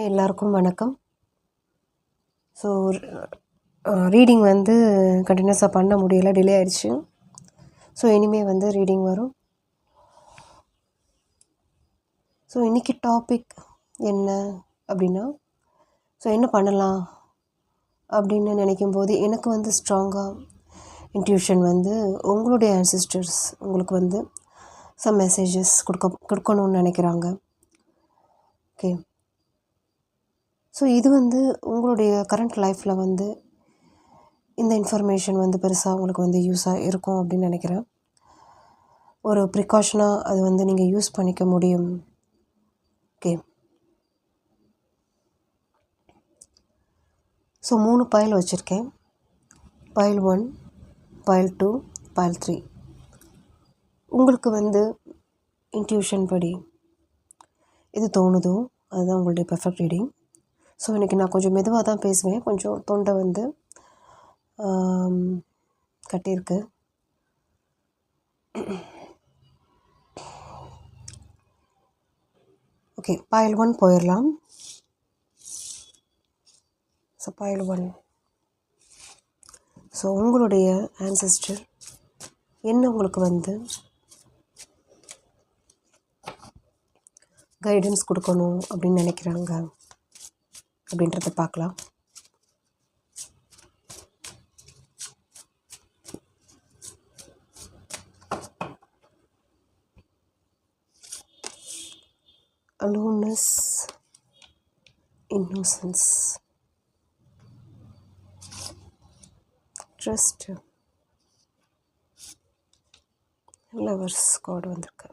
எல்லாருக்கும் வணக்கம். So reading வந்து கண்டினியூஸாக பண்ண முடியல, டிலே ஆயிடுச்சு. ஸோ இனிமேல் வந்து ரீடிங் வரும். ஸோ இன்றைக்கி டாபிக் என்ன அப்படின்னா, ஸோ என்ன பண்ணலாம் அப்படின்னு நினைக்கும்போது எனக்கு வந்து ஸ்ட்ராங்காக இன்ட்யூஷன் வந்து உங்களுடைய ஆன்சிஸ்டர்ஸ் உங்களுக்கு வந்து சம் மெசேஜஸ் கொடுக்கணும்னு நினைக்கிறாங்க. ஓகே, ஸோ இது வந்து உங்களுடைய கரண்ட் லைஃப்பில் வந்து இந்த இன்ஃபர்மேஷன் வந்து பெருசாக உங்களுக்கு வந்து யூஸாக இருக்கும் அப்படின்னு நினைக்கிறேன். ஒரு ப்ரிகாஷனாக அது வந்து நீங்கள் யூஸ் பண்ணிக்க முடியும். ஓகே, ஸோ 3 பைல் வச்சுருக்கேன். File 1, file 2, file 3. உங்களுக்கு வந்து இன்ட்யூஷன் படி இது தோணுதோ அதுதான் உங்களுடைய பெர்ஃபெக்ட் ரீடிங். ஸோ இன்றைக்கி நான் கொஞ்சம் மெதுவாக தான் பேசுவேன், கொஞ்சம் தொண்டை வந்து கட்டியிருக்கு. ஓகே, பைல் 1 போயிடலாம். ஸோ பைல் 1, ஸோ உங்களுடைய ஆன்செஸ்டர் என்ன உங்களுக்கு வந்து கைடன்ஸ் கொடுக்கணும் அப்படின்னு நினைக்கிறாங்க அப்படின்றத பார்க்கலாம். Aloneness, innocence, trust, lovers card வந்திருக்கு.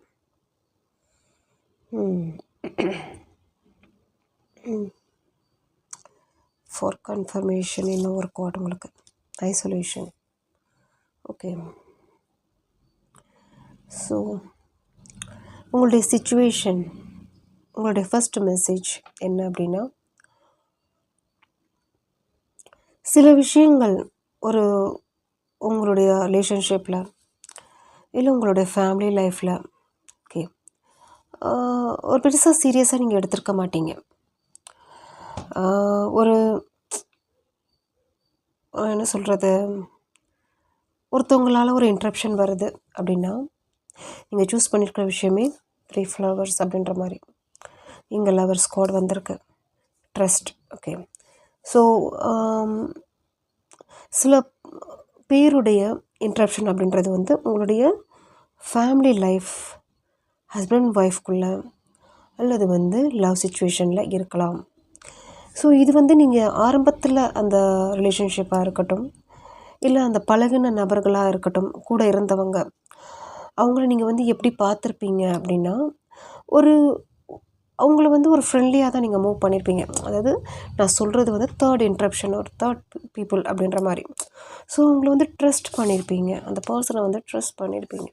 ஃபார் கன்ஃபர்மேஷன் இன்னும் ஒரு கார்டு உங்களுக்கு, ஐசோலேஷன். ஓகே, ஸோ உங்களுடைய சிச்சுவேஷன், உங்களுடைய ஃபர்ஸ்ட் மெசேஜ் என்ன அப்படின்னா, சில விஷயங்கள் ஒரு உங்களுடைய ரிலேஷன்ஷிப்பில் இல்லை உங்களுடைய ஃபேமிலி லைஃப்பில் ஓகே ஒரு பெருசாக சீரியஸாக நீங்கள் எடுத்துருக்க மாட்டீங்க. ஒரு என்ன சொல்கிறது, ஒருத்தவங்களால் ஒரு இன்ட்ரப்ஷன் வருது அப்படின்னா நீங்கள் சூஸ் பண்ணியிருக்கிற விஷயமே 3 ஃப்ளவர்ஸ் அப்படின்ற மாதிரி இங்கே லவர்ஸ் கார்டு வந்திருக்கு, ட்ரஸ்ட். ஓகே, ஸோ சில பேருடைய இன்ட்ரப்ஷன் அப்படின்றது வந்து உங்களுடைய ஃபேமிலி லைஃப், ஹஸ்பண்ட் ஒய்ஃப்குள்ளே அல்லது வந்து லவ் சிச்சுவேஷனில் இருக்கலாம். ஸோ இது வந்து நீங்கள் ஆரம்பத்தில் அந்த ரிலேஷன்ஷிப்பாக இருக்கட்டும், இல்லை அந்த பழகின நபர்களாக இருக்கட்டும், கூட இருந்தவங்க, அவங்கள நீங்கள் வந்து எப்படி பார்த்துருப்பீங்க அப்படின்னா, அவங்கள வந்து ஒரு ஃப்ரெண்ட்லியாக தான் நீங்கள் மூவ் பண்ணியிருப்பீங்க. அதாவது நான் சொல்கிறது வந்து தேர்ட் இன்ட்ரப்ஷன், ஒரு தேர்ட் பீப்புள் அப்படின்ற மாதிரி. ஸோ அவங்கள வந்து ட்ரஸ்ட் பண்ணியிருப்பீங்க, அந்த பர்சனை வந்து ட்ரஸ்ட் பண்ணியிருப்பீங்க.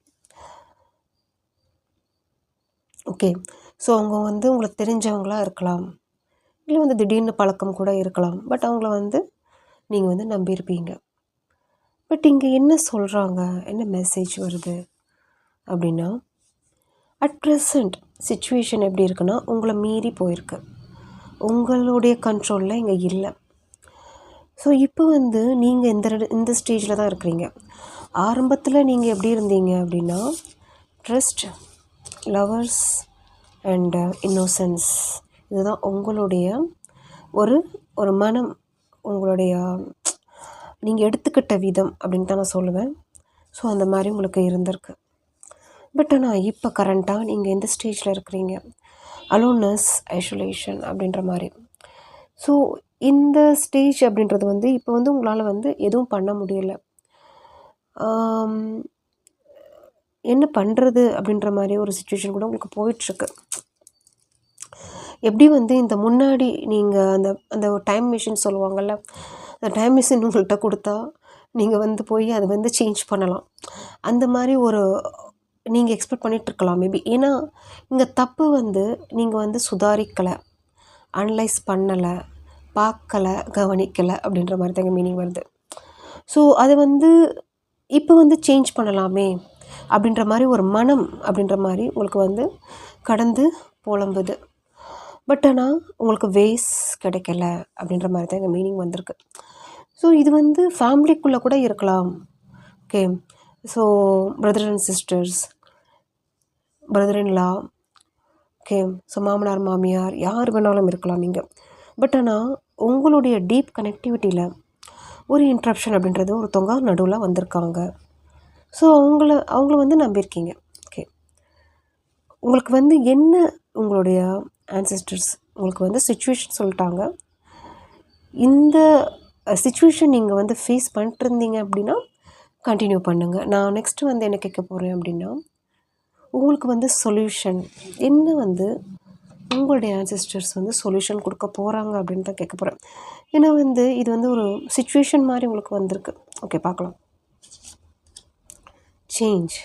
ஓகே, ஸோ அவங்க வந்து உங்களுக்கு தெரிஞ்சவங்களாக இருக்கலாம், இல்லை வந்து திடீர்னு பழக்கம் கூட இருக்கலாம். பட் அவங்கள வந்து நீங்கள் வந்து நம்பியிருப்பீங்க. பட் இங்கே என்ன சொல்கிறாங்க, என்ன மெசேஜ் வருது அப்படின்னா, அட் ப்ரெசண்ட் சிச்சுவேஷன் எப்படி இருக்குன்னா உங்களை மீறி போயிருக்கு, உங்களுடைய கண்ட்ரோலில் இங்கே இல்லை. ஸோ இப்போ வந்து நீங்கள் இந்த ஸ்டேஜில் தான் இருக்கிறீங்க. ஆரம்பத்தில் நீங்கள் எப்படி இருந்தீங்க அப்படின்னா, ட்ரஸ்ட், லவர்ஸ் அண்ட் இன்னோசன்ஸ், இதுதான் உங்களுடைய ஒரு மனம், உங்களுடைய நீங்கள் எடுத்துக்கிட்ட விதம் அப்படின்னு தான் நான் சொல்லுவேன். ஸோ அந்த மாதிரி உங்களுக்கு இருந்திருக்கு. பட் ஆனால் இப்போ கரண்ட்டாக நீங்கள் எந்த ஸ்டேஜில் இருக்கிறீங்க, அலோனஸ், ஐசோலேஷன் அப்படின்ற மாதிரி. ஸோ இந்த ஸ்டேஜ் அப்படின்றது வந்து இப்போ வந்து உங்களால் வந்து எதுவும் பண்ண முடியலை, என்ன பண்ணுறது அப்படின்ற மாதிரி ஒரு சிச்சுவேஷன் கூட உங்களுக்கு போயிட்டுருக்கு. எப்படி வந்து இந்த முன்னாடி நீங்கள் அந்த டைம் மிஷின் சொல்லுவாங்கள்ல, அந்த டைம் மிஷின் உங்கள்கிட்ட கொடுத்தா நீங்கள் வந்து போய் அதை வந்து சேஞ்ச் பண்ணலாம், அந்த மாதிரி நீங்கள் எக்ஸ்பெக்ட் பண்ணிகிட்ருக்கலாம் மேபி. ஏன்னா இங்கே தப்பு வந்து நீங்கள் வந்து சுதாரிக்கலை, அனலைஸ் பண்ணலை, பார்க்கலை, கவனிக்கலை அப்படின்ற மாதிரி தாங்க மீனிங் வருது. ஸோ அதை வந்து இப்போ வந்து சேஞ்ச் பண்ணலாமே அப்படின்ற மாதிரி ஒரு மனம் அப்படின்ற மாதிரி உங்களுக்கு வந்து கடந்து புலம்புது. பட் ஆனால் உங்களுக்கு வேஸ் கிடைக்கல அப்படின்ற மாதிரி தான் எங்கள் மீனிங் வந்திருக்கு. ஸோ இது வந்து ஃபேமிலிக்குள்ளே கூட இருக்கலாம். Okay, so brother and sisters, brother in law, okay, so மாமனார் மாமியார் யார் வேணாலும் இருக்கலாம் இங்கே. பட் ஆனால் உங்களுடைய டீப் கனெக்டிவிட்டியில் ஒரு இன்ட்ரப்ஷன் அப்படின்றது ஒருத்தவங்க நடுவில் வந்திருக்காங்க. ஸோ அவங்கள வந்து நம்பியிருக்கீங்க. ஓகே, உங்களுக்கு வந்து என்ன உங்களுடைய ஆன்செஸ்டர்ஸ் உங்களுக்கு வந்து சிச்சுவேஷன் சொல்லிட்டாங்க. இந்த சிச்சுவேஷன் நீங்கள் வந்து ஃபேஸ் பண்ணிட்டு இருந்தீங்க அப்படின்னா கண்டினியூ பண்ணுங்கள். நான் நெக்ஸ்ட்டு வந்து என்ன கேட்க போகிறேன் அப்படின்னா, உங்களுக்கு வந்து சொல்யூஷன் என்ன வந்து உங்களுடைய ஆன்செஸ்டர்ஸ் வந்து சொல்யூஷன் கொடுக்க போகிறாங்க அப்படின்னு தான் கேட்க போகிறேன். ஏன்னா வந்து இது வந்து ஒரு சிச்சுவேஷன் மாதிரி உங்களுக்கு வந்திருக்கு. ஓகே, பார்க்கலாம். சேஞ்ச்,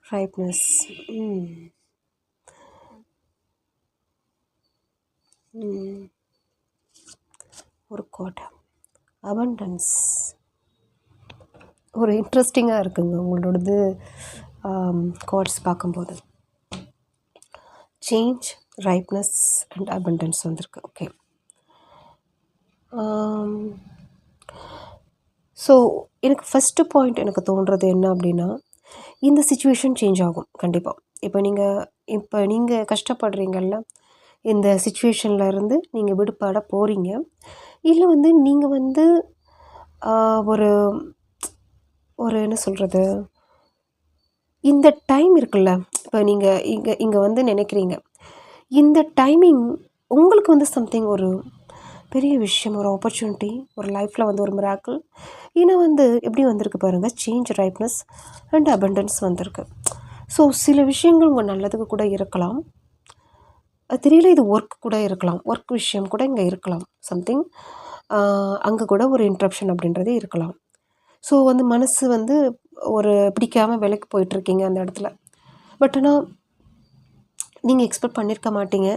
ரைப்னஸ், ஒரு கோட்டை, அபண்டன்ஸ். ஒரு இன்ட்ரெஸ்டிங்காக இருக்குங்க உங்களோடது கார்ட்ஸ் பார்க்கும்போது. சேஞ்ச், ரைப்னஸ் அண்ட் அபண்டன்ஸ் வந்திருக்கு. ஓகே, ஸோ எனக்கு ஃபஸ்ட்டு பாயிண்ட் எனக்கு தோன்றது என்ன அப்படின்னா, இந்த சிச்சுவேஷன் சேஞ்ச் ஆகும் கண்டிப்பாக. இப்போ நீங்கள் கஷ்டப்படுறீங்கள்ல, இந்த சிச்சுவேஷனில் இருந்து நீங்கள் விடுபட போகிறீங்க. இல்லை வந்து நீங்கள் வந்து ஒரு ஒரு என்ன சொல்கிறது, இந்த டைம் இருக்குல்ல, இப்போ நீங்கள் இங்கே வந்து நினைக்கிறீங்க, இந்த டைமிங் உங்களுக்கு வந்து சம்திங் ஒரு பெரிய விஷயம், ஒரு ஆப்பர்ச்சுனிட்டி, ஒரு லைஃப்பில் வந்து ஒரு மிராக்கிள். ஏன்னா வந்து எப்படி வந்திருக்கு பாருங்கள், சேஞ்ச், ரைப்னஸ் அண்ட் அபண்டன்ஸ் வந்திருக்கு. ஸோ சில விஷயங்கள் உங்கள் நல்லதுக்கு கூட இருக்கலாம், அது தெரியல. இது ஒர்க் கூட இருக்கலாம், ஒர்க் விஷயம் கூட இங்கே இருக்கலாம், சம்திங் அங்கே கூட ஒரு இன்ட்ரப்ஷன் அப்படின்றதே இருக்கலாம். ஸோ வந்து மனசு வந்து ஒரு பிடிக்காமல் வேலைக்கு போயிட்டுருக்கீங்க அந்த இடத்துல. பட் ஆனால் நீங்கள் எக்ஸ்பெக்ட் பண்ணியிருக்க மாட்டீங்க.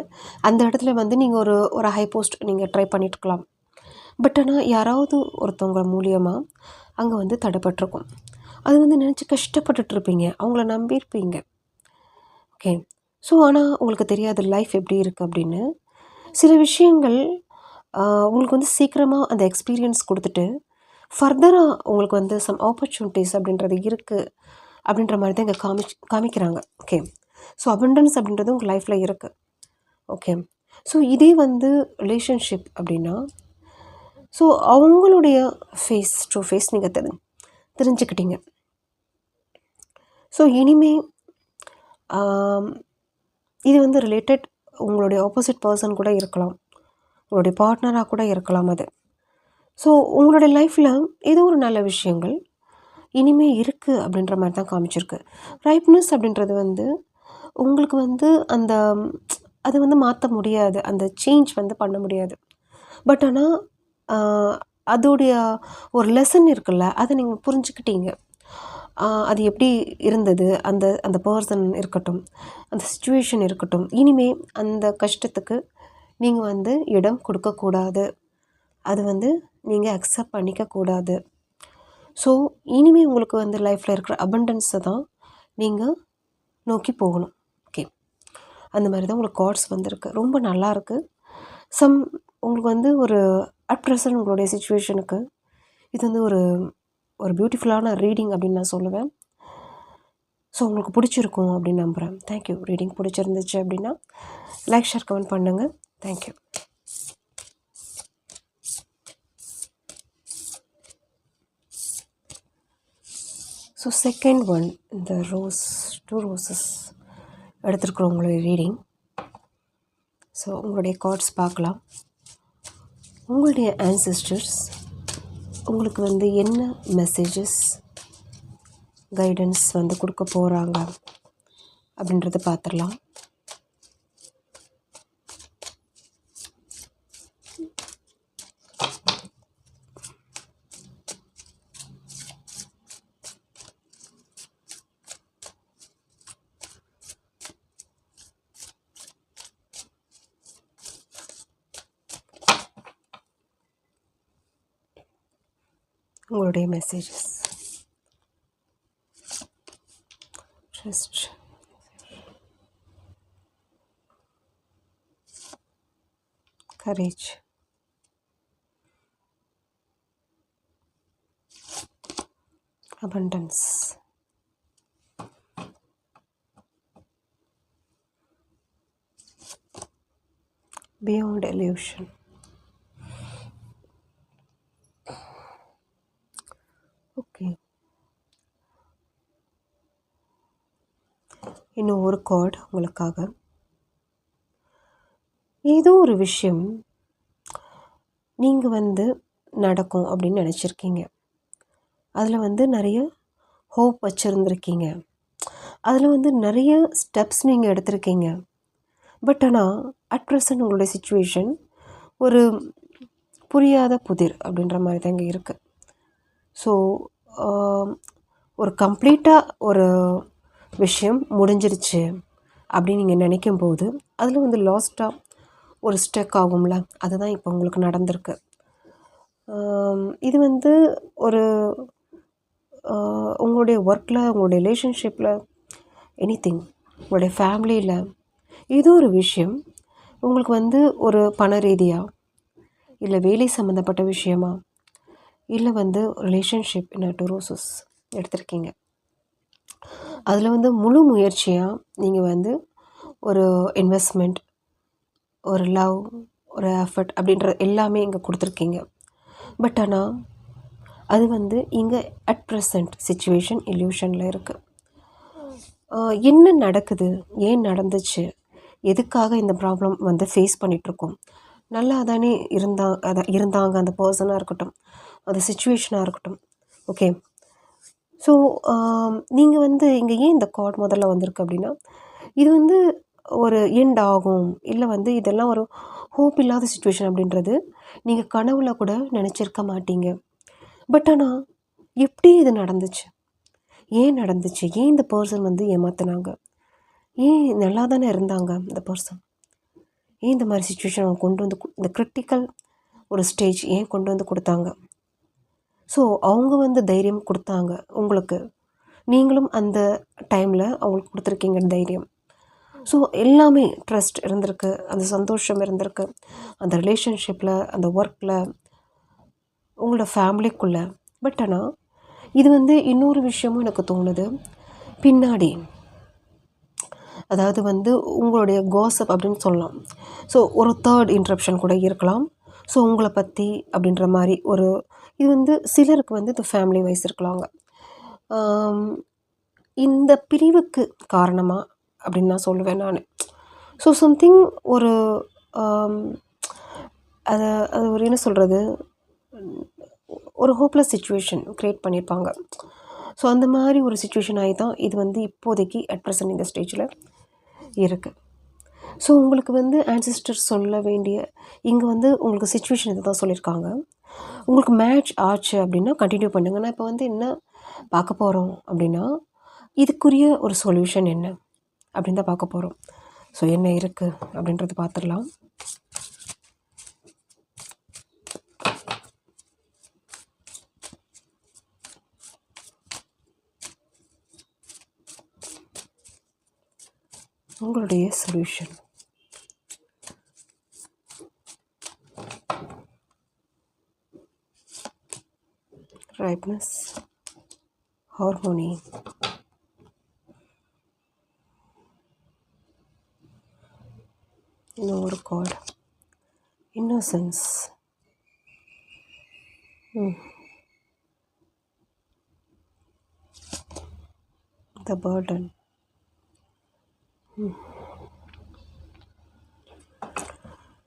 அந்த இடத்துல வந்து நீங்கள் ஒரு ஹை போஸ்ட் நீங்கள் ட்ரை பண்ணிட்டுருக்கலாம். பட் ஆனால் யாராவது ஒருத்தவங்க மூலியமாக அங்கே வந்து தடைப்பட்டிருக்கும். அது வந்து நினச்சி கஷ்டப்பட்டுட்ருப்பீங்க, அவங்கள நம்பியிருப்பீங்க. ஓகே, ஸோ ஆனால் உங்களுக்கு தெரியாது லைஃப் எப்படி இருக்குது அப்படின்னு. சில விஷயங்கள் உங்களுக்கு வந்து சீக்கிரமாக அந்த எக்ஸ்பீரியன்ஸ் கொடுத்துட்டு ஃபர்தராக உங்களுக்கு வந்து சம் ஆப்பர்ச்சுனிட்டிஸ் அப்படின்றது இருக்குது அப்படின்ற மாதிரி தான் இங்கே காமிக்கிறாங்க. ஓகே, ஸோ அபண்டன்ஸ் அப்படின்றது உங்கள் லைஃப்பில் இருக்குது. ஓகே, ஸோ இதே வந்து ரிலேஷன்ஷிப் அப்படின்னா, ஸோ அவங்களுடைய ஃபேஸ் டு ஃபேஸ் நீங்கள் தெரிஞ்சுக்கிட்டீங்க. ஸோ இனிமே இது வந்து ரிலேட்டட் உங்களுடைய ஆப்போசிட் பர்சன் கூட இருக்கலாம், உங்களுடைய பார்ட்னராக கூட இருக்கலாம் அது. ஸோ உங்களுடைய லைஃப்பில் ஏதோ ஒரு நல்ல விஷயங்கள் இனிமேல் இருக்குது அப்படின்ற மாதிரி தான் காமிச்சிருக்கு. ரைப்னஸ் அப்படின்றது வந்து உங்களுக்கு வந்து அது வந்து மாற்ற முடியாது, அந்த சேஞ்ச் வந்து பண்ண முடியாது. பட் ஆனால் அதோடைய ஒரு லெசன் இருக்குல்ல, அதை நீங்கள் புரிஞ்சுக்கிட்டீங்க. அது எப்படி இருந்தது, அந்த பர்சன் இருக்கட்டும், அந்த சிச்சுவேஷன் இருக்கட்டும், இனிமேல் அந்த கஷ்டத்துக்கு நீங்கள் வந்து இடம் கொடுக்கக்கூடாது, அது வந்து நீங்கள் அக்செப்ட் பண்ணிக்கக்கூடாது. ஸோ இனிமேல் உங்களுக்கு வந்து லைஃப்பில் இருக்கிற அபண்டன்ஸை தான் நீங்கள் நோக்கி போகணும். ஓகே, அந்த மாதிரி தான் உங்களுக்கு கார்ட்ஸ் வந்திருக்கு. ரொம்ப நல்லாயிருக்கு. உங்களுக்கு வந்து ஒரு அட் ப்ரெசன்ட் உங்களுடைய சிச்சுவேஷனுக்கு இது வந்து ஒரு பியூட்டிஃபுல்லான ரீடிங் அப்படின்னு நான் சொல்லுவேன். ஸோ உங்களுக்கு பிடிச்சிருக்கும் அப்படின்னு நம்புகிறேன். தேங்க்யூ. ரீடிங் பிடிச்சிருந்துச்சு அப்படின்னா லைக், ஷேர், கமெண்ட் பண்ணுங்கள். தேங்க்யூ. ஸோ செகண்ட் ஒன், இந்த டூ ரோசஸ் எடுத்துருக்குறோம் உங்களுடைய ரீடிங். ஸோ உங்களுடைய கார்ட்ஸ் பார்க்கலாம். உங்களுடைய ஆன்செஸ்டர்ஸ் உங்களுக்கு வந்து என்ன மெசேஜஸ், கைடன்ஸ் வந்து கொடுக்க போகிறாங்க அப்படின்றத பார்த்துடலாம். உங்களுடைய messages, trust, courage, abundance, beyond illusion. Okay, இன்னும் ஒரு கார்டு உங்களுக்காக. ஏதோ ஒரு விஷயம் நீங்கள் நடக்கும் அப்படின்னு நினச்சிருக்கீங்க. அதில் நிறைய ஹோப் வச்சுருந்துருக்கீங்க. அதில் நிறைய ஸ்டெப்ஸ் நீங்கள் எடுத்திருக்கீங்க. பட் ஆனால் அட் ப்ரெசன்ட் உங்களுடைய சிச்சுவேஷன் ஒரு புரியாத புதிர் அப்படின்ற மாதிரி தான் இங்கே இருக்குது. ஸோ ஒரு கம்ப்ளீட்டாக ஒரு விஷயம் முடிஞ்சிருச்சு அப்படின்னு நீங்கள் நினைக்கும்போது அதில் லாஸ்ட்டாக ஒரு ஸ்டெக் ஆகும்ல, அதுதான் இப்போ உங்களுக்கு நடந்திருக்கு. இது ஒரு உங்களுடைய ஒர்க்கில், உங்களுடைய ரிலேஷன்ஷிப்பில், எனிதிங், உங்களுடைய ஃபேமிலியில் ஏதோ ஒரு விஷயம் உங்களுக்கு ஒரு பண ரீதியாக, இல்லை வேலை சம்மந்தப்பட்ட விஷயமா, இல்லை ரிலேஷன்ஷிப் டூரோசஸ் எடுத்திருக்கீங்க. அதில் முழு முயற்சியாக நீங்கள் ஒரு இன்வெஸ்ட்மெண்ட், ஒரு லவ், ஒரு எஃபர்ட் அப்படின்ற எல்லாமே இங்கே கொடுத்துருக்கீங்க. பட் ஆனால் அது இங்கே அட் ப்ரெசண்ட் சிச்சுவேஷன் இல்யூஷனில் இருக்குது. என்ன நடக்குது, ஏன் நடந்துச்சு, எதுக்காக இந்த ப்ராப்ளம் ஃபேஸ் பண்ணிகிட்ருக்கோம், நல்லா தானே இருந்தாங்க அந்த பர்சனாக இருக்கட்டும், அந்த சிச்சுவேஷனாக இருக்கட்டும். ஓகே, ஸோ நீங்கள் இங்கே ஏன் இந்த கார்டு முதல்ல வந்திருக்கு அப்படின்னா, இது ஒரு எண்ட் ஆகும், இல்லை இதெல்லாம் ஒரு ஹோப் இல்லாத சிச்சுவேஷன் அப்படின்றது நீங்கள் கனவுல கூட நினச்சிருக்க மாட்டீங்க. பட் ஆனால் எப்படி இது நடந்துச்சு, ஏன் நடந்துச்சு, ஏன் இந்த பர்சன் ஏமாத்தினாங்க, ஏன் நல்லா தானே இருந்தாங்க இந்த பர்சன், ஏன் இந்த மாதிரி சிச்சுவேஷன் அவங்க கொண்டு இந்த கிரிட்டிக்கல் ஒரு ஸ்டேஜ் ஏன் கொண்டு கொடுத்தாங்க. ஸோ அவங்க தைரியம் கொடுத்தாங்க உங்களுக்கு, நீங்களும் அந்த டைமில் அவங்களுக்கு கொடுத்துருக்கீங்க தைரியம். ஸோ எல்லாமே ட்ரஸ்ட் இருந்திருக்கு, அந்த சந்தோஷம் இருந்திருக்கு, அந்த ரிலேஷன்ஷிப்பில், அந்த ஒர்க்கில், உங்களோட ஃபேமிலிக்குள்ளே. பட் ஆனால் இது இன்னொரு விஷயமும் எனக்கு தோணுது பின்னாடி, அதாவது உங்களுடைய காசப் அப்படின்னு சொல்லலாம். ஸோ ஒரு தேர்ட் இன்ட்ரப்ஷன் கூட இருக்கலாம். ஸோ உங்களை பற்றி அப்படின்ற மாதிரி ஒரு இது சிலருக்கு இது ஃபேமிலி வைஸ் இருக்கலாங்க. இந்த பிரிவுக்கு காரணமாக அப்படின்னு நான் சொல்லுவேன் நான். ஸோ சம்திங் ஒரு அது அது ஒரு என்ன சொல்கிறது, ஒரு ஹோப்லெஸ் சிச்சுவேஷன் க்ரியேட் பண்ணியிருப்பாங்க. ஸோ அந்த மாதிரி ஒரு சிச்சுவேஷன் ஆகி தான் இது இப்போதைக்கு அட் ப்ரெசன்ட் இந்த ஸ்டேஜில் இருக்குது. ஸோ உங்களுக்கு ஆன்சிஸ்டர் சொல்ல வேண்டிய இங்கே உங்களுக்கு சிச்சுவேஷன் இது தான் சொல்லியிருக்காங்க. உங்களுக்கு மேட்ச் ஆச்சு அப்படின்னா கண்டினியூ பண்ணுங்கள். நான் இப்போ என்ன பார்க்க போகிறோம் அப்படின்னா, இதுக்குரிய ஒரு சொல்யூஷன் என்ன அப்படின்னு தான் பார்க்க போகிறோம். ஸோ என்ன இருக்குது அப்படின்றது பார்த்துடலாம். உங்களுடைய சொல்யூஷன் ripeness, harmony, இன்னொரு card innocence, the burden,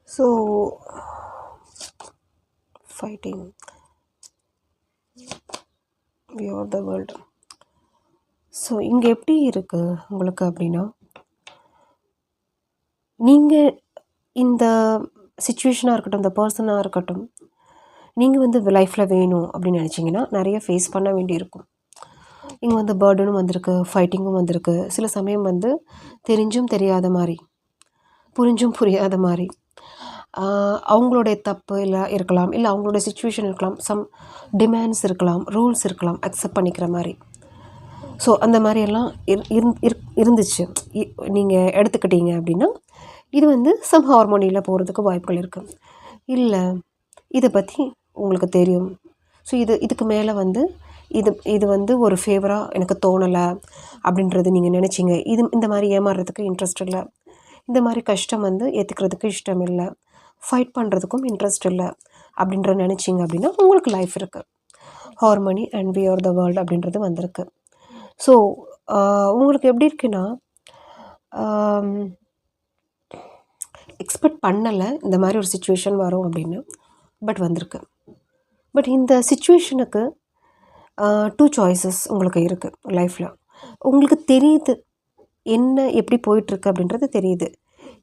so fighting, we are the world. So இங்கே எப்படி இருக்குது உங்களுக்கு அப்படின்னா, நீங்கள் இந்த சிச்சுவேஷனாக இருக்கட்டும், இந்த பர்சனாக இருக்கட்டும், நீங்கள் லைஃப்பில் வேணும் அப்படின்னு நினச்சிங்கன்னா நிறைய ஃபேஸ் பண்ண வேண்டியிருக்கும். இங்கே பேர்டனும் வந்திருக்கு, ஃபைட்டிங்கும் வந்திருக்கு. சில சமயம் தெரிஞ்சும் தெரியாத மாதிரி, புரிஞ்சும் புரியாத மாதிரி, அவங்களுடைய தப்பு இல்லை இருக்கலாம், இல்லை அவங்களுடைய சிச்சுவேஷன் இருக்கலாம், சம் டிமாண்ட்ஸ் இருக்கலாம், ரூல்ஸ் இருக்கலாம், அக்செப்ட் பண்ணிக்கிற மாதிரி. ஸோ அந்த மாதிரியெல்லாம் இருந்துச்சு, நீங்கள் எடுத்துக்கிட்டீங்க அப்படின்னா இது வந்து சம் ஹார்மோனியில் போகிறதுக்கு வாய்ப்புகள் இருக்குது. இல்லை இதை பற்றி உங்களுக்கு தெரியும், ஸோ இதுக்கு மேலே வந்து இது வந்து ஒரு ஃபேவராக எனக்கு தோணலை அப்படின்றது நீங்கள் நினச்சிங்க, இந்த மாதிரி ஏமாறுறதுக்கு இன்ட்ரெஸ்ட் இல்லை, இந்த மாதிரி கஷ்டம் வந்து ஏற்றுக்கிறதுக்கு இஷ்டம் இல்லை, ஃபைட் பண்ணுறதுக்கும் இன்ட்ரெஸ்ட் இல்லை அப்படின்ற நினச்சிங்க அப்படின்னா உங்களுக்கு லைஃப் இருக்குது. Harmony and we are the world அப்படின்றது வந்திருக்கு. ஸோ உங்களுக்கு எப்படி இருக்குன்னா, எக்ஸ்பெக்ட் பண்ணலை இந்த மாதிரி ஒரு சுச்சுவேஷன் வரும் அப்படின்னு, பட் வந்திருக்கு. பட் இந்த சுச்சுவேஷனுக்கு 2 சாய்ஸஸ் உங்களுக்கு இருக்குது லைஃப்பில். உங்களுக்கு தெரியுது என்ன எப்படி போயிட்டுருக்கு அப்படின்றது தெரியுது,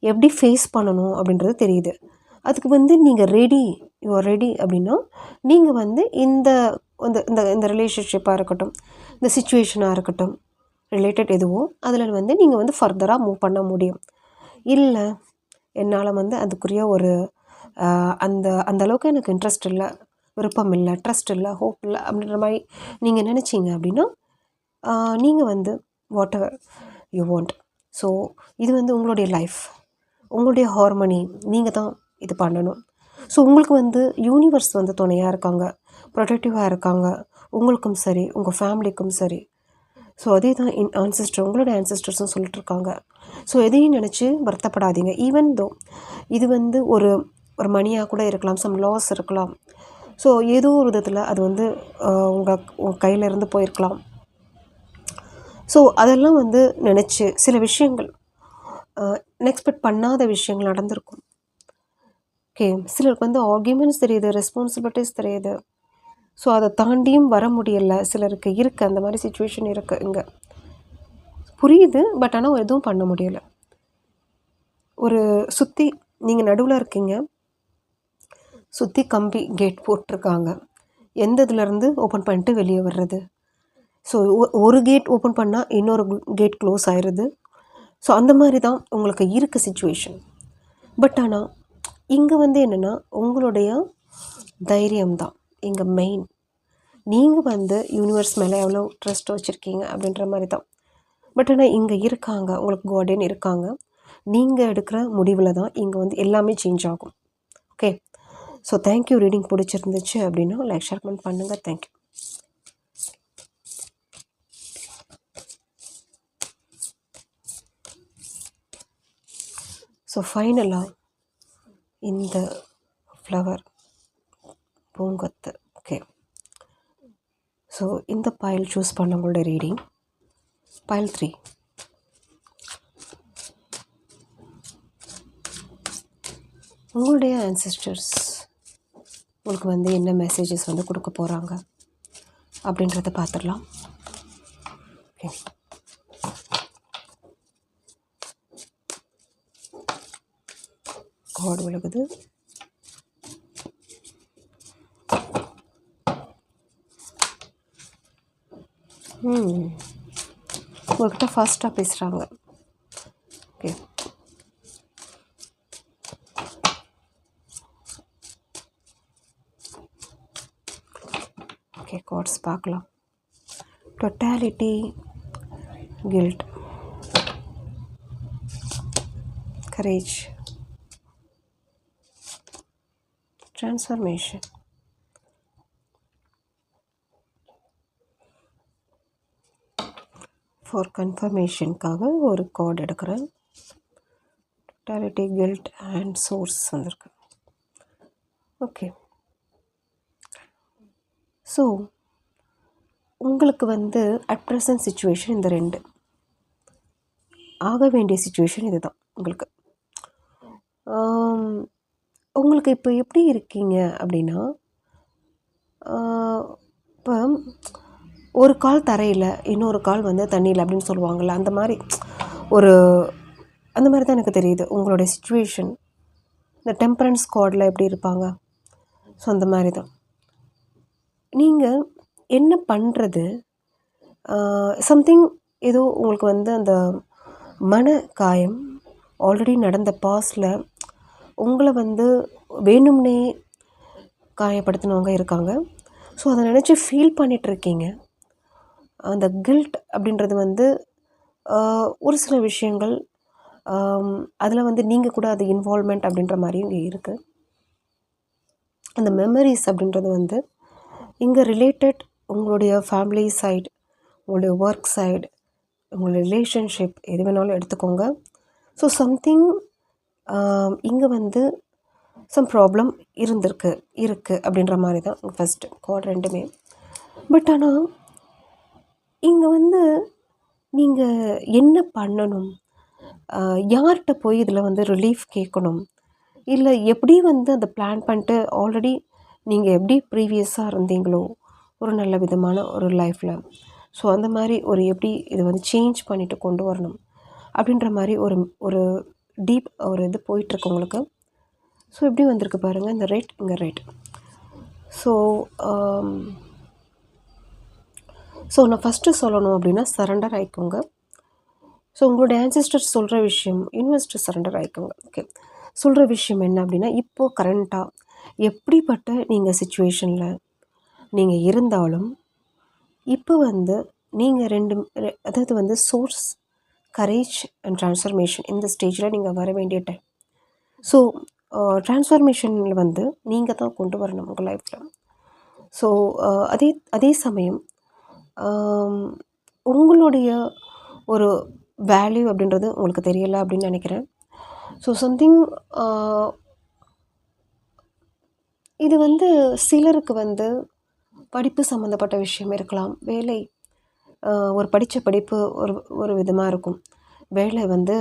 எப்படி ஃபேஸ் பண்ணணும் அப்படின்றது தெரியுது. அதுக்கு வந்து நீங்கள் யூ ஆர் ரெடி அப்படின்னா நீங்கள் வந்து இந்த இந்த இந்த ரிலேஷன்ஷிப்பாக இருக்கட்டும், இந்த சுச்சுவேஷனாக இருக்கட்டும், ரிலேட்டட் எதுவும் அதில் வந்து நீங்கள் வந்து ஃபர்தராக மூவ் பண்ண முடியும். இல்லை என்னால் வந்து அதுக்குரிய ஒரு அந்த அளவுக்கு எனக்கு இன்ட்ரெஸ்ட் இல்லை, விருப்பம் இல்லை, ட்ரஸ்ட் இல்லை, ஹோப் இல்லை அப்படின்ற மாதிரி நீங்கள் நினச்சிங்க அப்படின்னா நீங்கள் வந்து what ever you want. So இது வந்து உங்களுடைய லைஃப், உங்களுடைய ஹார்மோனி, நீங்கள் தான் இது பண்ணணும். ஸோ உங்களுக்கு வந்து யூனிவர்ஸ் வந்து துணையாக இருக்காங்க, ப்ரொடெக்டிவாக இருக்காங்க, உங்களுக்கும் சரி உங்கள் ஃபேமிலிக்கும் சரி. ஸோ அதே தான் உங்களுடைய ஆன்சிஸ்டர்ஸும் சொல்லிட்டுருக்காங்க. ஸோ எதையும் நினச்சி வருத்தப்படாதீங்க. ஈவன் தோ இது வந்து ஒரு மணியாக கூட இருக்கலாம், சம் லாஸ் இருக்கலாம். ஸோ ஏதோ ஒரு விதத்தில் அது வந்து உங்கள் கையிலேருந்து போயிருக்கலாம். ஸோ அதெல்லாம் வந்து நினச்சி சில விஷயங்கள் எக்ஸ்பெக்ட் பண்ணாத விஷயங்கள் நடந்திருக்கும். ஓகே, சிலருக்கு வந்து ஆர்கியூமெண்ட்ஸ் தெரியுது, ரெஸ்பான்சிபிலிட்டிஸ் தெரியுது. ஸோ அதை தாண்டியும் வர முடியலை சிலருக்கு இருக்குது, அந்த மாதிரி சுச்சுவேஷன் இருக்குது. இங்கே புரியுது, பட் ஆனால் எதுவும் பண்ண முடியலை. ஒரு சுற்றி நீங்கள் நடுவில் இருக்கீங்க, சுற்றி கம்பி கேட் போட்டிருக்காங்க, எந்த இதுலேருந்து ஓப்பன் பண்ணிட்டு வெளியே வர்றது. ஸோ ஒரு கேட் ஓப்பன் பண்ணால் இன்னொரு கேட் க்ளோஸ் ஆயிடுது. ஸோ அந்த மாதிரி தான் உங்களுக்கு இருக்குது சுச்சுவேஷன். பட் ஆனால் இங்கே வந்து என்னென்னா உங்களுடைய தைரியம்தான் இங்கே மெயின். நீங்கள் வந்து யூனிவர்ஸ் மேலே எவ்வளோ ட்ரஸ்ட் வச்சுருக்கீங்க அப்படின்ற மாதிரி தான். பட் ஆனால் இங்கே இருக்காங்க, உங்களுக்கு கார்டியன் இருக்காங்க. நீங்கள் எடுக்கிற முடிவில் தான் இங்கே வந்து எல்லாமே சேஞ்ச் ஆகும். Okay, so thank you. ரீடிங் பிடிச்சிருந்துச்சு அப்படின்னா லைக், ஷேர், கமெண்ட் பண்ணுங்கள். தேங்க்யூ. ஸோ ஃபைனலாக இந்த ஃப்ளவர் பூங்கொத்து. ஓகே, ஸோ இந்த பைல் சூஸ் பண்ணவங்களோட ரீடிங் பைல் 3. உங்களுடைய ஆன்சிஸ்டர்ஸ் உங்களுக்கு வந்து என்ன மெசேஜஸ் வந்து கொடுக்க போகிறாங்க அப்படின்றத பார்த்துடலாம். ஓகே, கார்டு விழுகுது. உங்கள்கிட்ட ஃபாஸ்ட்டாக பேசுகிறாங்க. ஓகே, ஓகே, கார்ட்ஸ் பார்க்கலாம். Totality, guilt, courage, transformation, for கன்ஃபர்மேஷனுக்காக ஒரு கார்டு எடுக்கிறேன். டோட்டாலிட்டி, கில்ட் அண்ட் சோர்ஸ் வந்திருக்கு. ஓகே, ஸோ உங்களுக்கு வந்து அட் ப்ரெசன்ட் சுச்சுவேஷன் இந்த 2 ஆக வேண்டிய சுச்சுவேஷன் இது தான் உங்களுக்கு. உங்களுக்கு இப்போ எப்படி இருக்கீங்க அப்படின்னா, இப்போ ஒரு கால் தரையில், இன்னொரு கால் வந்து தண்ணியில் அப்படின்னு சொல்லுவாங்கள்ல, அந்த மாதிரி அந்த மாதிரி தான் எனக்கு தெரியுது உங்களுடைய சுச்சுவேஷன். இந்த டெம்பரன்ஸ் கார்டில் எப்படி இருப்பாங்க, ஸோ அந்த மாதிரி தான். நீங்கள் என்ன பண்ணுறது, சம்திங் ஏதோ உங்களுக்கு வந்து அந்த மன காயம் ஆல்ரெடி நடந்த பாஸ்டில் உங்களை வந்து வேணும்னே காயப்படுத்தினவங்க இருக்காங்க. ஸோ அதை நினச்சி ஃபீல் பண்ணிகிட்ருக்கீங்க. அந்த கில்ட் அப்படின்றது வந்து ஒரு சில விஷயங்கள் அதில் வந்து நீங்கள் கூட அது இன்வால்மெண்ட் அப்படின்ற மாதிரியும் இங்கே இருக்குது. அந்த மெமரிஸ் அப்படின்றது வந்து இங்கே ரிலேட்டட் உங்களுடைய ஃபேமிலி சைடு, உங்களுடைய ஒர்க் சைடு, உங்களுடைய ரிலேஷன்ஷிப் எது வேணாலும் எடுத்துக்கோங்க. ஸோ சம்திங் இங்கே வந்து சம் ப்ராப்ளம் இருக்குது அப்படின்ற மாதிரி தான் ஃபஸ்ட்டு கார்டு ரெண்டுமே. பட் ஆனால் இங்கே வந்து நீங்கள் என்ன பண்ணணும், யார்கிட்ட போய் இதில் வந்து ரிலீஃப் கேட்கணும், இல்லை எப்படி வந்து அதை பிளான் பண்ணிட்டு ஆல்ரெடி நீங்கள் எப்படி ப்ரீவியஸாக இருந்தீங்களோ ஒரு நல்ல விதமான ஒரு லைஃப்பில், ஸோ அந்த மாதிரி ஒரு எப்படி இதை வந்து சேஞ்ச் பண்ணிவிட்டு கொண்டு வரணும் அப்படின்ற மாதிரி ஒரு ஒரு டீப் ஒரு இது போயிட்டுருக்கு உங்களுக்கு. ஸோ எப்படி வந்திருக்கு பாருங்கள், இந்த ரேட் இங்கே ரேட். ஸோ நான் ஃபஸ்ட்டு சொல்லணும் அப்படின்னா சரண்டர் ஆகிக்கோங்க. ஸோ உங்களுடைய ஆன்செஸ்டர்ஸ் சொல்கிற விஷயம் யூனிவர்ஸ்ட்டு சரண்டர் ஆகிக்கோங்க. ஓகே, சொல்கிற விஷயம் என்ன அப்படின்னா, இப்போது கரண்ட்டாக எப்படிப்பட்ட நீங்கள் சிச்சுவேஷனில் நீங்கள் இருந்தாலும் இப்போ வந்து நீங்கள் அதாவது வந்து சோர்ஸ், கரேஜ் அண்ட் ட்ரான்ஸ்ஃபர்மேஷன் இந்த ஸ்டேஜில் நீங்கள் வர வேண்டிய டைம். ஸோ ட்ரான்ஸ்ஃபர்மேஷனில் வந்து நீங்கள் தான் கொண்டு வரணும் உங்கள் லைஃப்பில். ஸோ அதே சமயம் உங்களுடைய ஒரு வேல்யூ அப்படின்றது உங்களுக்கு தெரியலை அப்படின்னு நினைக்கிறேன். ஸோ சம்திங் இது வந்து சிலருக்கு வந்து படிப்பு சம்மந்தப்பட்ட விஷயம் இருக்கலாம், வேலை, ஒரு படித்த படிப்பு ஒரு விதமாக இருக்கும், வேலை வந்து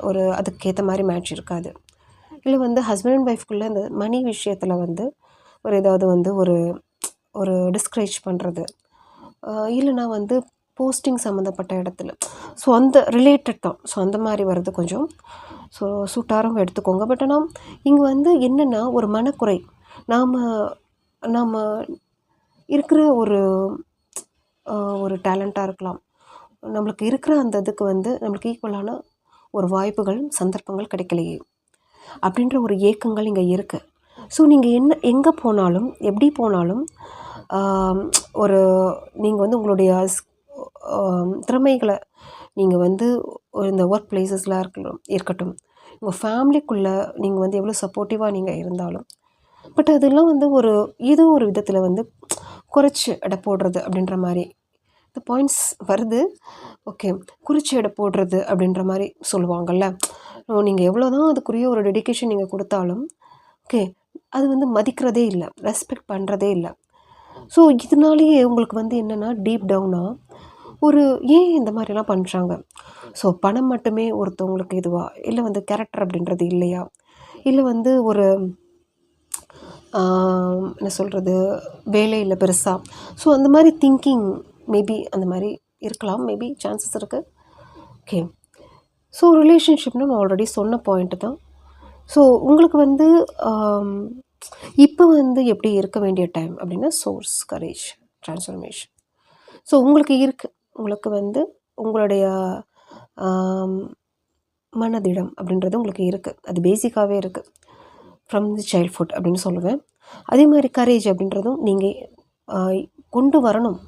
ஒரு அதுக்கேற்ற மாதிரி மேட்ச் இருக்காது, இல்லை வந்து ஹஸ்பண்ட் அண்ட் ஒய்ஃப்குள்ளே இந்த மணி விஷயத்தில் வந்து ஒரு ஏதாவது வந்து ஒரு டிஸ்கரேஜ் பண்ணுறது, இல்லைனா வந்து போஸ்டிங் சம்மந்தப்பட்ட இடத்துல, ஸோ அந்த ரிலேட்டட் தான். ஸோ அந்த மாதிரி வர்றது கொஞ்சம் ஸோ சூட்டாரம் எடுத்துக்கோங்க. பட் ஆனால் இங்கே வந்து என்னென்னா ஒரு மனக்குறை, நாம் இருக்கிற ஒரு டேலண்ட்டாக இருக்கலாம், நம்மளுக்கு இருக்கிற அந்த இதுக்கு வந்து நம்மளுக்கு ஈக்குவலான ஒரு வாய்ப்புகள் சந்தர்ப்பங்கள் கிடைக்கலையே அப்படின்ற ஒரு ஏக்கங்கள் இங்கே இருக்குது. ஸோ நீங்கள் எங்கே போனாலும் எப்படி போனாலும் நீங்கள் வந்து உங்களுடைய திறமைகளை நீங்கள் வந்து இந்த ஒர்க் பிளேசஸில் இருக்கட்டும், உங்கள் ஃபேமிலிக்குள்ளே நீங்கள் வந்து எவ்வளோ சப்போர்ட்டிவாக நீங்கள் இருந்தாலும், பட் அதெல்லாம் வந்து ஏதோ ஒரு விதத்தில் வந்து குறைச்சி எடை போடுறது அப்படின்ற மாதிரி இந்த பாயிண்ட்ஸ் வருது. ஓகே, குறிச்சி எடை போடுறது அப்படின்ற மாதிரி சொல்லுவாங்கள்ல, நீங்கள் எவ்வளோ தான் அதுக்குரிய ஒரு டெடிக்கேஷன் நீங்கள் கொடுத்தாலும் ஓகே அது வந்து மதிக்கிறதே இல்லை, ரெஸ்பெக்ட் பண்ணுறதே இல்லை. ஸோ இதனாலேயே உங்களுக்கு வந்து என்னென்னா டீப் டவுனாக ஏன் இந்த மாதிரிலாம் பண்ணுறாங்க, ஸோ பணம் மட்டுமே ஒருத்தவங்களுக்கு இதுவா, இல்லை வந்து கேரக்டர் அப்படின்றது இல்லையா, இல்லை வந்து என்ன சொல்கிறது வேலையில் பெருசாக, ஸோ அந்த மாதிரி திங்கிங் மேபி அந்த மாதிரி இருக்கலாம், மேபி சான்சஸ் இருக்குது. ஓகே, ஸோ ரிலேஷன்ஷிப்னு நான் ஆல்ரெடி சொன்ன பாயிண்ட்டு தான். ஸோ உங்களுக்கு வந்து இப்போ வந்து எப்படி இருக்க வேண்டிய டைம் அப்படின்னா சோர்ஸ், கரேஜ், ட்ரான்ஸ்ஃபர்மேஷன். ஸோ உங்களுக்கு வந்து உங்களுடைய மனதிடம் அப்படின்றது உங்களுக்கு இருக்குது, அது பேசிக்காகவே இருக்குது ஃப்ரம் தி சைல்ட்ஹுட் அப்படின்னு சொல்லுவேன். அதே மாதிரி கரேஜ் அப்படின்றதும் நீங்கள் கொண்டு வரணும்.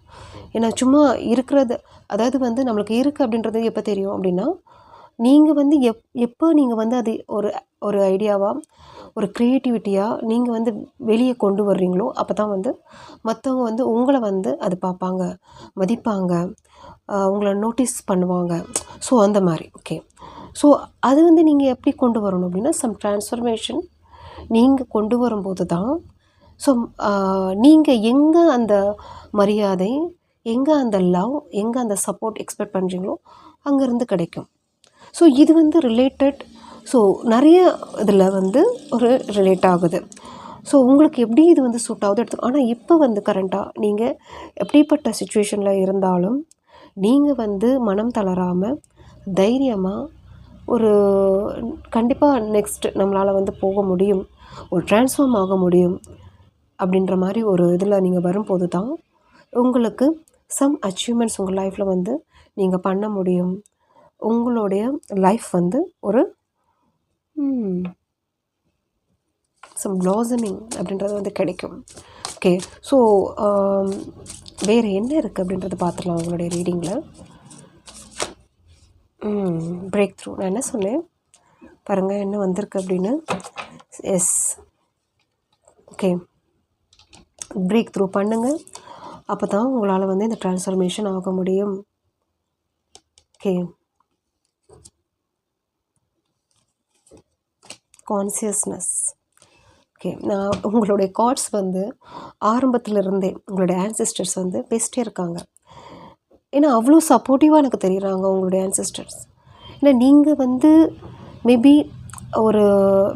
ஏன்னா சும்மா இருக்கிறது, அதாவது வந்து நம்மளுக்கு இருக்குது அப்படின்றது எப்போ தெரியும் அப்படின்னா, நீங்கள் வந்து எப்போ நீங்கள் வந்து அது ஒரு ஐடியாவாக ஒரு க்ரியேட்டிவிட்டியாக நீங்கள் வந்து வெளியே கொண்டு வர்றீங்களோ அப்போ தான் வந்து மற்றவங்க வந்து உங்களை வந்து அது பார்ப்பாங்க, மதிப்பாங்க, உங்களை நோட்டீஸ் பண்ணுவாங்க. ஸோ அந்த மாதிரி ஓகே. ஸோ அது வந்து நீங்கள் எப்படி கொண்டு வரணும் அப்படின்னா சம் ட்ரான்ஸ்ஃபர்மேஷன் நீங்கள் கொண்டு வரும்போது தான் ஸோ நீங்கள் எங்கே அந்த மரியாதை, எங்கே அந்த லவ், எங்கே அந்த சப்போர்ட் எக்ஸ்பெக்ட் பண்ணுறீங்களோ அங்கேருந்து கிடைக்கும். ஸோ இது வந்து ரிலேட்டட், ஸோ நிறைய இதில் வந்து ரிலேட் ஆகுது. ஸோ உங்களுக்கு எப்படி இது வந்து சூட் ஆகுது எடுத்து. ஆனால் இப்போ வந்து கரண்ட்டாக நீங்கள் எப்படிப்பட்ட சுச்சுவேஷனில் இருந்தாலும் நீங்கள் வந்து மனம் தளராமல் தைரியமாக கண்டிப்பாக நெக்ஸ்ட் நம்மளால் வந்து போக முடியும், ட்ரான்ஸ்ஃபார்ம் ஆக முடியும் அப்படின்ற மாதிரி இதில் நீங்கள் வரும்போது தான் உங்களுக்கு சம் அச்சீவ்மெண்ட்ஸ் உங்கள் லைஃப்பில் வந்து நீங்கள் பண்ண முடியும். உங்களுடைய லைஃப் வந்து சம் ப்ளாசமிங் அப்படின்றது வந்து கிடைக்கும். ஓகே, ஸோ வேறு என்ன இருக்குது அப்படின்றத பார்த்துடலாம் உங்களுடைய ரீடிங்கில். Break through. நான் என்ன சொன்னேன் பாருங்கள் என்ன வந்திருக்கு அப்படின்னு. S, okay. பிரேக் த்ரூ பண்ணுங்கள். அப்போ தான் உங்களால் வந்து இந்த ட்ரான்ஸ்ஃபர்மேஷன் ஆக முடியும். ஓகே. கான்சியஸ்னஸ். ஓகே. நான் உங்களுடைய கார்ட்ஸ் வந்து ஆரம்பத்திலிருந்தே உங்களுடைய ஆன்சிஸ்டர்ஸ் வந்து பேசிட்டே இருக்காங்க. ஏன்னா அவ்வளோ சப்போர்ட்டிவாக எனக்கு தெரியுறாங்க உங்களுடைய ஆன்சிஸ்டர்ஸ். ஏன்னா நீங்கள் வந்து மேபி ஒரு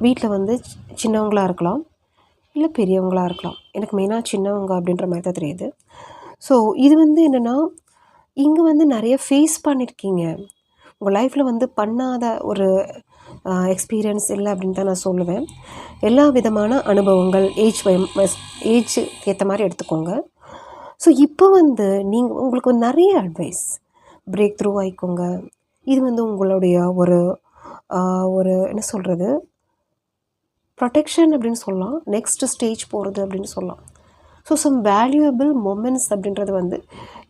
வீட்டில் வந்து சின்னவங்களாக இருக்கலாம், இல்லை பெரியவங்களாக இருக்கலாம். எனக்கு மெயினாக சின்னவங்க அப்படின்ற மாதிரி தான் தெரியுது. ஸோ இது வந்து என்னென்னா, இங்கே வந்து நிறைய ஃபேஸ் பண்ணியிருக்கீங்க. உங்கள் லைஃப்பில் வந்து பண்ணாத ஒரு எக்ஸ்பீரியன்ஸ் இல்லை அப்படின்னு தான் நான் சொல்லுவேன். எல்லா விதமான அனுபவங்கள் ஏஜ் ஏற்ற மாதிரி எடுத்துக்கோங்க. ஸோ இப்போ வந்து நீங்கள் உங்களுக்கு வந்து நிறைய அட்வைஸ் பிரேக் த்ரூ ஆகிக்கோங்க. இது வந்து உங்களுடைய ஒரு ஒரு என்ன சொல்கிறது, ப்ரொடெக்ஷன் அப்படின்னு சொல்லலாம். நெக்ஸ்ட் ஸ்டேஜ் போகிறது அப்படின்னு சொல்லலாம். ஸோ சம் வேல்யூபிள் மொமெண்ட்ஸ் அப்படின்றது வந்து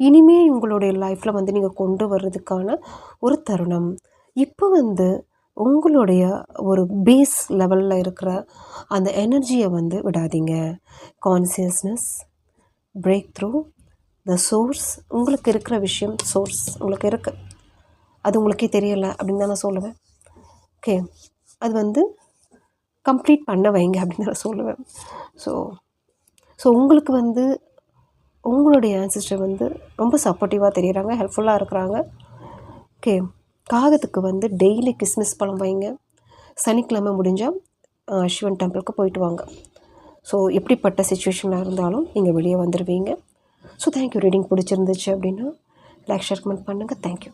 இனிமேல் உங்களுடைய லைஃப்பில் வந்து நீங்கள் கொண்டு வர்றதுக்கான ஒரு தருணம். இப்போ வந்து உங்களுடைய ஒரு பேஸ் லெவலில் இருக்கிற அந்த எனர்ஜியை வந்து விடாதீங்க. Consciousness, break through, the source. உங்களுக்கு இருக்கிற விஷயம் சோர்ஸ் உங்களுக்கு இருக்குது, அது உங்களுக்கே தெரியலை அப்படின்னு தான் நான் சொல்லுவேன். ஓகே, அது வந்து கம்ப்ளீட் பண்ண வைங்க அப்படின்னு நான் சொல்லுவேன். ஸோ உங்களுக்கு வந்து உங்களுடைய ஆன்சிஸ்டர் வந்து ரொம்ப சப்போர்ட்டிவாக தெரியுறாங்க, ஹெல்ப்ஃபுல்லாக இருக்கிறாங்க. ஓகே. காகத்துக்கு வந்து டெய்லி கிஸ்மிஸ் பழம் வைங்க. சனிக்கிழமை முடிஞ்சால் சிவன் டெம்பிளுக்கு போயிட்டு வாங்க. ஸோ எப்படிப்பட்ட சுச்சுவேஷனாக இருந்தாலும் நீங்கள் வெளியே வந்துடுவீங்க. So thank you. ரீடிங் பிடிச்சிருந்துச்சு அப்படின்னா லைக், ஷேர், கமெண்ட் பண்ணுங்கள். தேங்க்யூ.